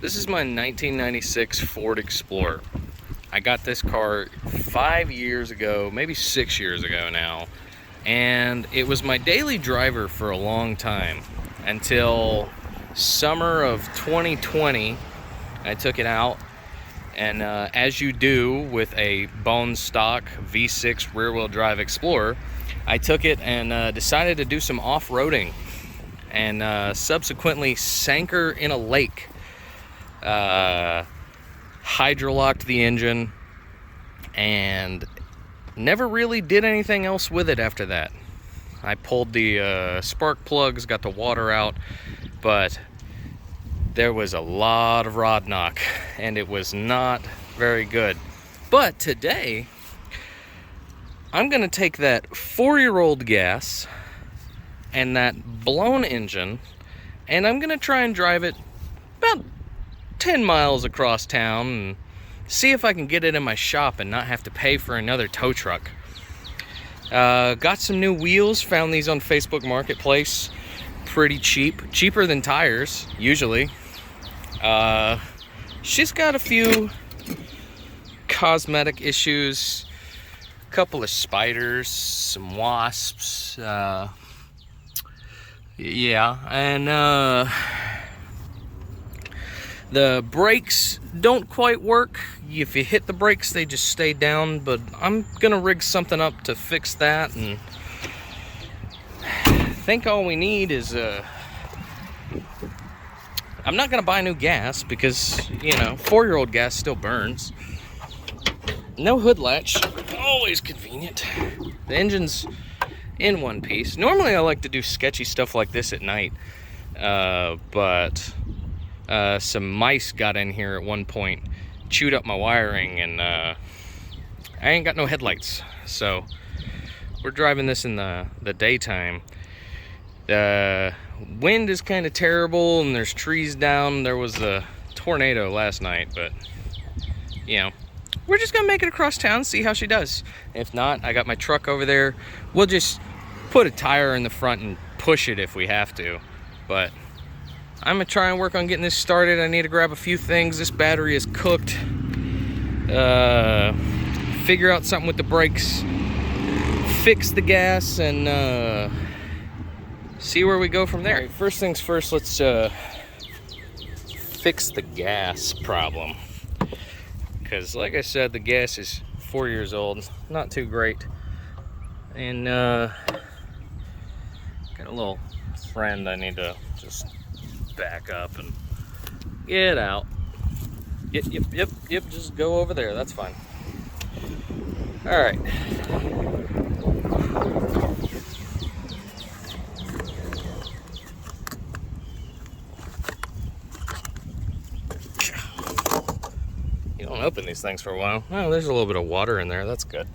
This is my 1996 Ford Explorer. I got this car 5 years ago, maybe 6 years ago now, and it was my daily driver for a long time until summer of 2020. I took it out, and as you do with a bone stock V6 rear-wheel drive Explorer, I took it and decided to do some off-roading, and subsequently sank her in a lake. Hydrolocked the engine and never really did anything else with it after that. I pulled the spark plugs, got the water out, but there was a lot of rod knock and it was not very good. But today I'm gonna take that 4-year-old gas and that blown engine, and I'm gonna try and drive it about 10 miles across town and see if I can get it in my shop and not have to pay for another tow truck. Got some new wheels, found these on Facebook Marketplace. Pretty cheap, cheaper than tires usually. She's got a few cosmetic issues, a couple of spiders, some wasps, yeah, and the brakes don't quite work. If you hit the brakes, they just stay down, but I'm gonna rig something up to fix that, and I think all we need is I'm not gonna buy new gas because, you know, 4-year-old gas still burns. No hood latch, always convenient. The engine's in one piece. Normally I like to do sketchy stuff like this at night, but some mice got in here at one point, chewed up my wiring, and I ain't got no headlights, so we're driving this in the daytime. The wind is kind of terrible and there's trees down. There was a tornado last night, but you know, we're just gonna make it across town, see how she does. If not, I got my truck over there. We'll just put a tire in the front and push it if we have to, but I'm gonna try and work on getting this started. I need to grab a few things. This battery is cooked. Figure out something with the brakes, fix the gas, and see where we go from there. Right, first things first, let's fix the gas problem. Because like I said, the gas is 4 years old, not too great. And got a little friend I need to just back up and get out. Yep, just go over there, that's fine. All right. You don't open these things for a while. Oh, there's a little bit of water in there, that's good.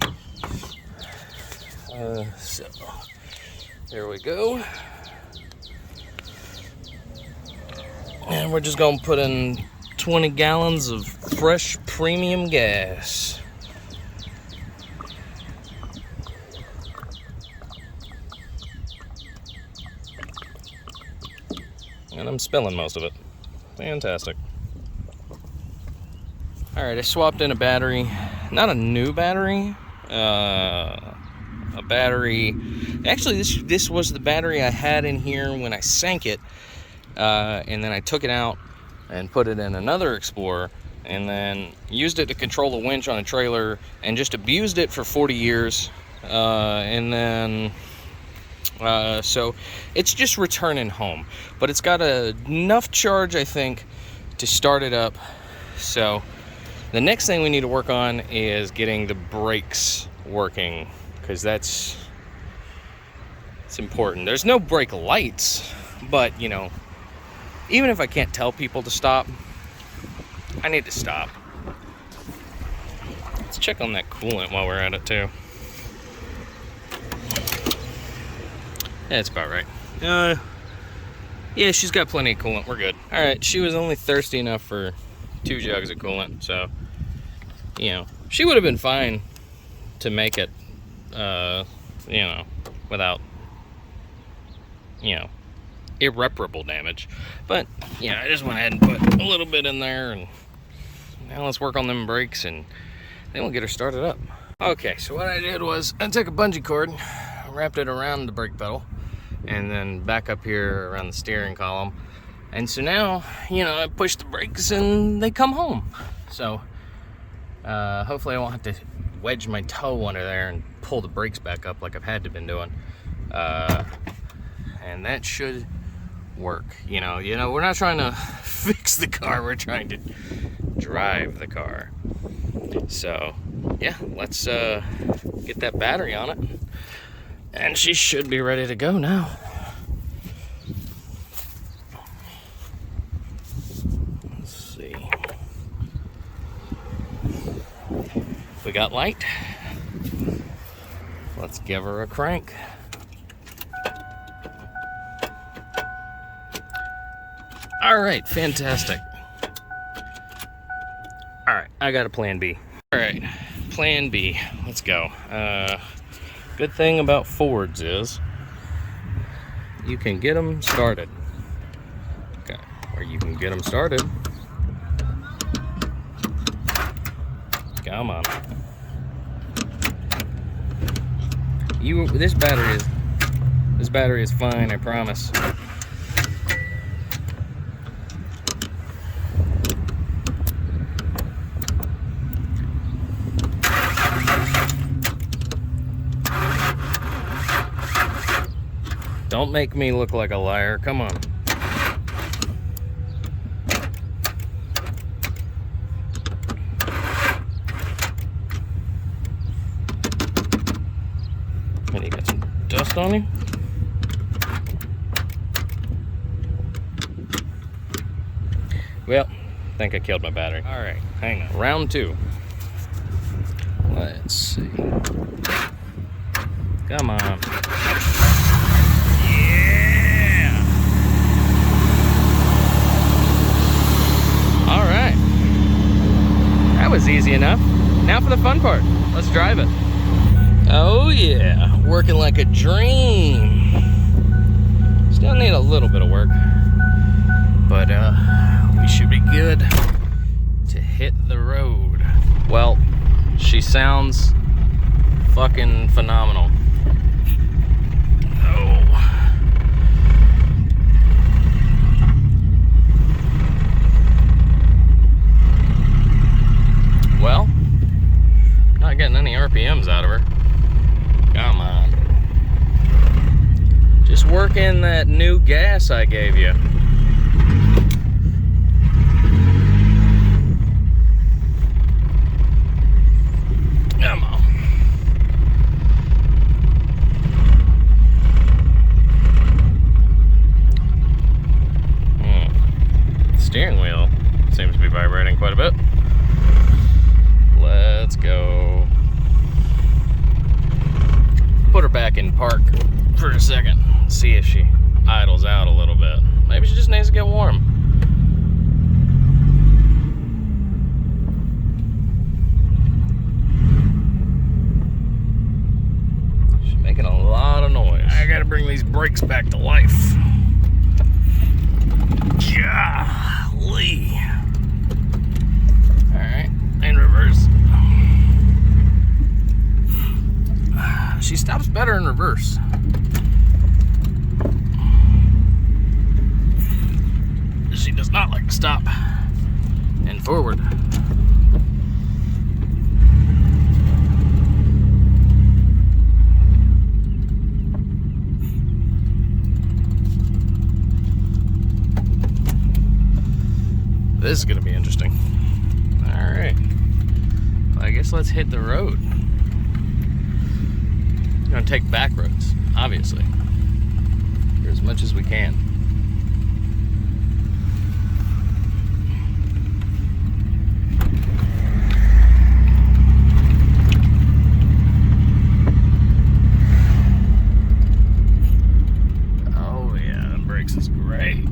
So there we go. And we're just gonna put in 20 gallons of fresh premium gas. And I'm spilling most of it. Fantastic. All right, I swapped in a battery, not a new battery, a battery. Actually, this was the battery I had in here when I sank it. And then I took it out and put it in another Explorer, and then used it to control the winch on a trailer and just abused it for 40 years. And then so it's just returning home, but it's got enough charge, I think, to start it up. So the next thing we need to work on is getting the brakes working, because it's important. There's no brake lights, but you know, even if I can't tell people to stop, I need to stop. Let's check on that coolant while we're at it too. Yeah, it's about right. Yeah, she's got plenty of coolant, we're good. All right, she was only thirsty enough for 2 jugs of coolant, so, you know, she would have been fine to make it, you know, without, you know, irreparable damage. But yeah, I just went ahead and put a little bit in there, and now let's work on them brakes, and then we'll get her started up. Okay, so what I did was I took a bungee cord, wrapped it around the brake pedal, and then back up here around the steering column. And so now, you know, I push the brakes and they come home. So hopefully I won't have to wedge my toe under there and pull the brakes back up like I've had to been doing. And that should work. You know, we're not trying to fix the car, we're trying to drive the car. So yeah, let's get that battery on it, and she should be ready to go now. Let's see. We got light. Let's give her a crank. All right, fantastic. All right, I got a plan B. All right, plan B, let's go. Good thing about Fords is you can get them started. Okay, or you can get them started. Come on. This battery is fine, I promise. Don't make me look like a liar. Come on. And you got some dust on you? Well, I think I killed my battery. All right, hang on. Round 2. Let's see. Come on. Was easy enough. Now for the fun part. Let's drive it. Oh yeah, working like a dream. Still need a little bit of work, but we should be good to hit the road. Well, she sounds fucking phenomenal. Well, not getting any RPMs out of her. Come on. Just work in that new gas I gave you. Come on. Steering wheel seems to be vibrating quite a bit. Let's go. Put her back in park for a second. See if she idles out a little bit. Maybe she just needs to get warm. She's making a lot of noise. I gotta bring these brakes back to life. Golly. Alright, in reverse. She stops better in reverse. She does not like to stop in forward. This is going to be interesting. All right. Well, I guess let's hit the road. We're going to take back roads, obviously, for as much as we can. Oh yeah, the brakes is great.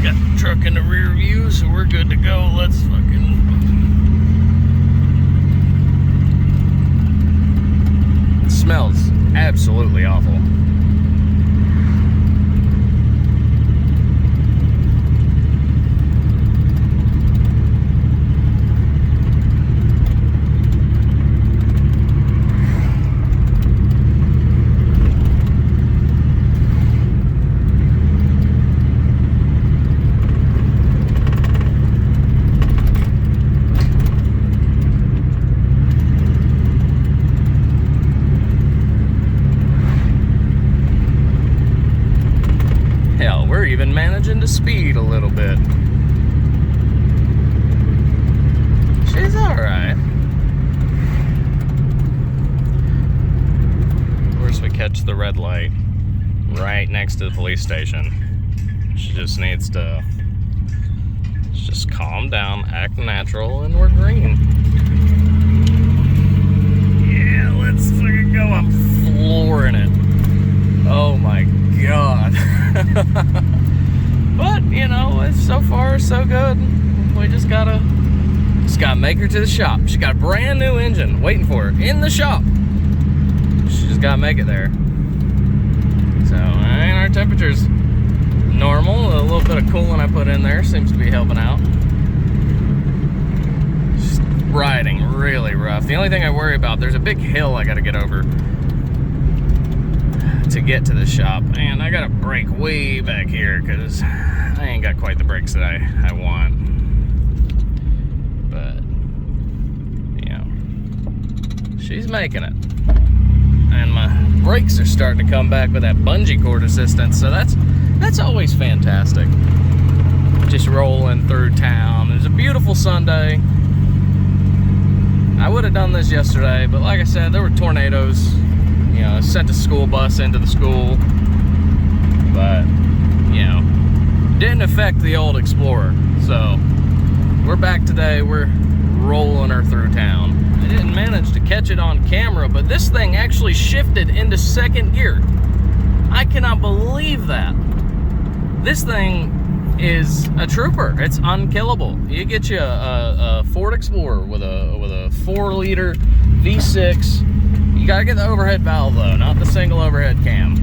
Got the truck in the rear view, so we're good to go. Let's fucking... It smells absolutely awful. Hell, we're even managing to speed a little bit. She's alright. Of course, we catch the red light right next to the police station. She just needs to just calm down, act natural, and we're green. Yeah, let's fucking go. I'm flooring it. Oh my God. But, you know, it's so far so good. We just gotta make her to the shop. She got a brand new engine waiting for her in the shop. She just gotta make it there. So, and our temperature's normal. A little bit of coolant I put in there seems to be helping out. Just riding really rough. The only thing I worry about, there's a big hill I gotta get over to get to the shop, and I gotta brake way back here because I ain't got quite the brakes that I want. But yeah, she's making it, and my brakes are starting to come back with that bungee cord assistance, so that's always fantastic. Just rolling through town. It's a beautiful Sunday. I would have done this yesterday, but like I said, there were tornadoes. You know, sent a school bus into the school, but, you know, didn't affect the old Explorer. So, we're back today. We're rolling her through town. I didn't manage to catch it on camera, but this thing actually shifted into second gear. I cannot believe that. This thing is a trooper. It's unkillable. You get you a Ford Explorer with a 4-liter V6. You gotta get the overhead valve though, not the single overhead cam.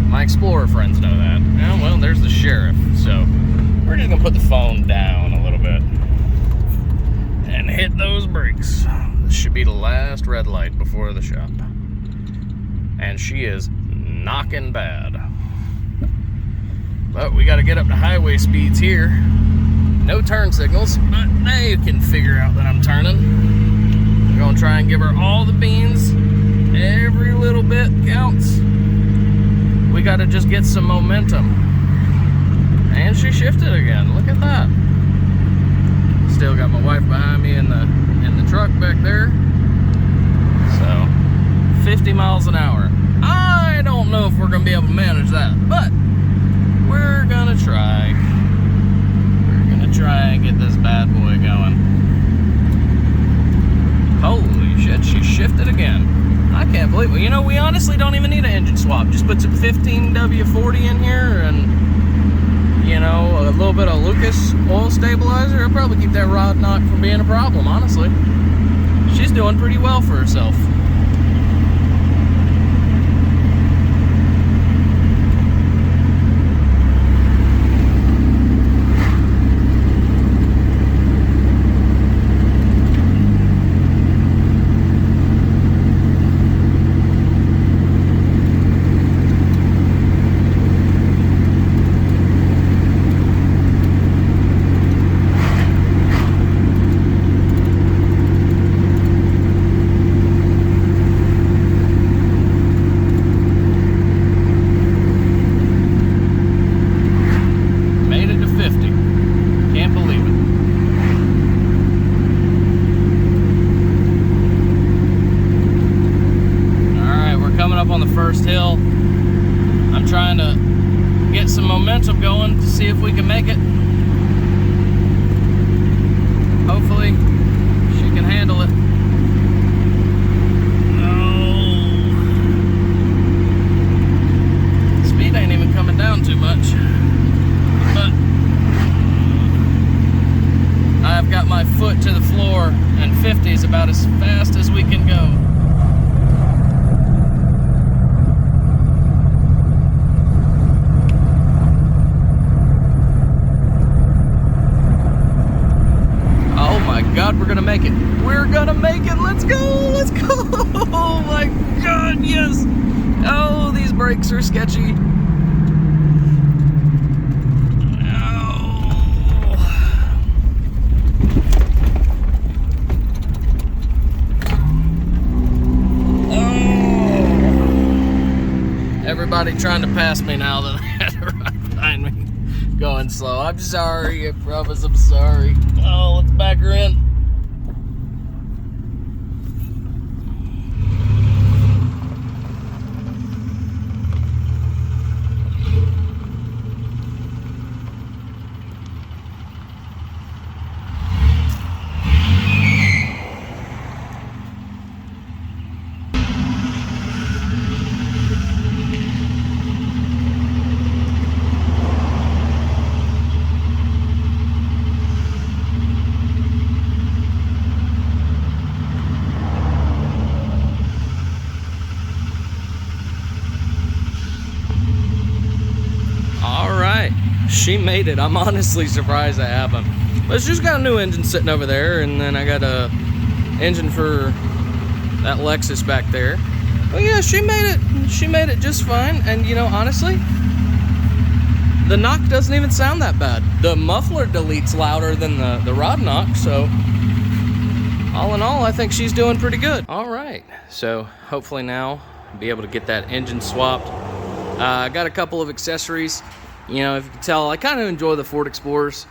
My Explorer friends know that. Yeah, well, there's the sheriff. So we're just gonna put the phone down a little bit and hit those brakes. This should be the last red light before the shop. And she is knocking bad. But we gotta get up to highway speeds here. No turn signals, but they can figure out that I'm turning. We're gonna try and give her all the beans. Every little bit counts. We got to just get some momentum. And she shifted again. Look at that. Still got my wife behind me in the truck back there. So 50 miles an hour. I don't know if we're going to be able to manage that, but we're going to try. We're going to try and get this bad boy going. Holy shit, she shifted again. I can't believe it. You know, we honestly don't even need an engine swap. Just put some 15W40 in here and, you know, a little bit of Lucas oil stabilizer. It'll probably keep that rod knock from being a problem, honestly. She's doing pretty well for herself. First hill. I'm trying to get some momentum going to see if we can make it. Hopefully she can handle it. No. Speed ain't even coming down too much. But I've got my foot to the floor and 50 is about as fast as we can go. brakes are sketchy. Everybody trying to pass me now that I had her right behind me going slow. I'm sorry, I promise I'm sorry. Oh, let's back her in. She made it. I'm honestly surprised I haven't. But she's got a new engine sitting over there, and then I got a engine for that Lexus back there. But yeah, she made it. She made it just fine. And you know, honestly, the knock doesn't even sound that bad. The muffler deletes louder than the rod knock, so all in all, I think she's doing pretty good. All right, so hopefully now I'll be able to get that engine swapped. I got a couple of accessories. You know, if you can tell, I kind of enjoy the Ford Explorers.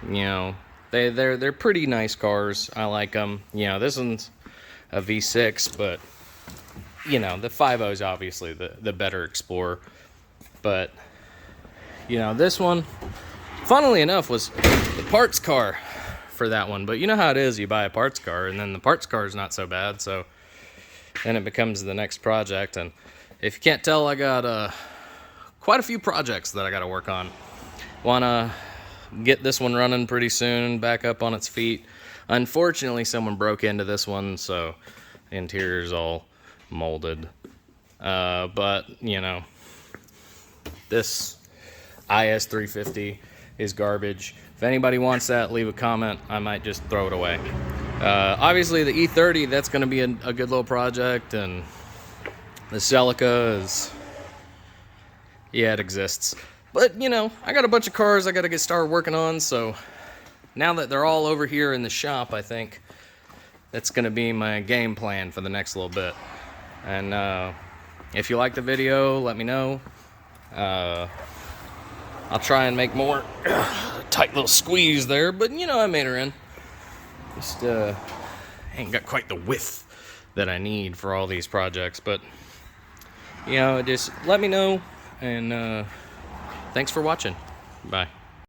You know, they're pretty nice cars. I like them. You know, this one's a V6, but you know, the 5.0 is obviously the better Explorer. But you know, this one, funnily enough, was the parts car for that one. But you know how it is, you buy a parts car, and then the parts car is not so bad. So then it becomes the next project. And if you can't tell, I got quite a few projects that I got to work on. Want to get this one running pretty soon, back up on its feet. Unfortunately, someone broke into this one, so the interior's all molded. But, you know, this IS350 is garbage. If anybody wants that, leave a comment. I might just throw it away. Obviously, the E30, that's going to be a good little project, and the Celica is... yeah, it exists. But, you know, I got a bunch of cars I got to get started working on, so now that they're all over here in the shop, I think that's going to be my game plan for the next little bit. And if you like the video, let me know. I'll try and make more. Tight little squeeze there, but, you know, I made her in. Just ain't got quite the width that I need for all these projects, but, you know, just let me know. And thanks for watching. Bye.